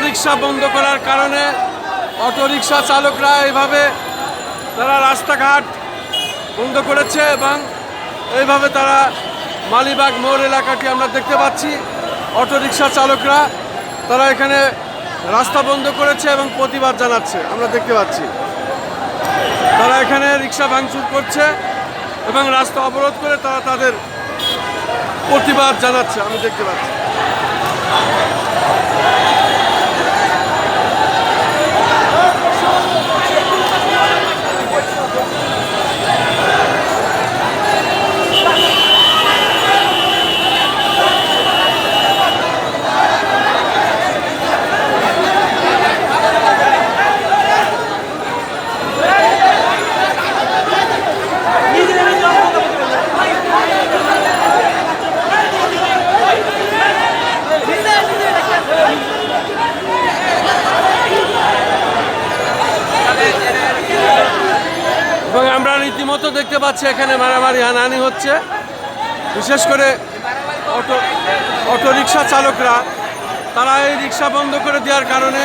Autorickshaw বন্ধ করার কারণে অটোরিকশা চালকরা এইভাবে তারা রাস্তাঘাট বন্ধ করেছে এবং এইভাবে তারা মালিবাগ মোড় এলাকাটি আমরা দেখতে পাচ্ছি। অটোরিকশা চালকরা তারা এখানে রাস্তা বন্ধ করেছে এবং প্রতিবাদ জানাচ্ছে আমরা দেখতে পাচ্ছি। তারা এখানে রিক্সা ভাঙচুর করছে এবং রাস্তা অবরোধ করে তারা তাদের প্রতিবাদ জানাচ্ছে আমি দেখতে পাচ্ছি। এবং আমরা রীতিমতো দেখতে পাচ্ছি এখানে মারামারি হানাহানি হচ্ছে। বিশেষ করে অটোরিকশা চালকরা তারা এই রিক্সা বন্ধ করে দেওয়ার কারণে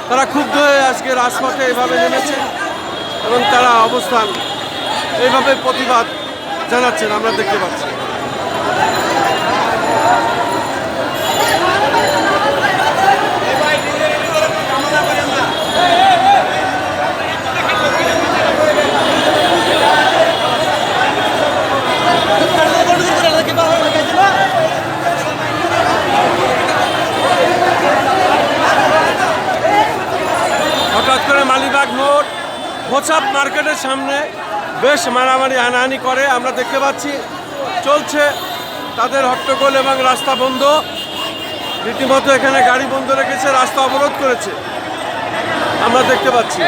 তারা ক্ষুব্ধ হয়ে আজকে রাজপথে এইভাবে নেমেছে এবং তারা অবস্থান এইভাবে প্রতিবাদ জানাচ্ছেন আমরা দেখতে পাচ্ছি। হঠাৎ করে মালিবাগ মোড় হোসাব মার্কেটের সামনে বেশ মারামারি হানাহানি করে আমরা দেখতে পাচ্ছি। চলছে তাদের হট্টগোল এবং রাস্তা বন্ধ, রীতিমতো এখানে গাড়ি বন্ধ রেখেছে, রাস্তা অবরোধ করেছে আমরা দেখতে পাচ্ছি।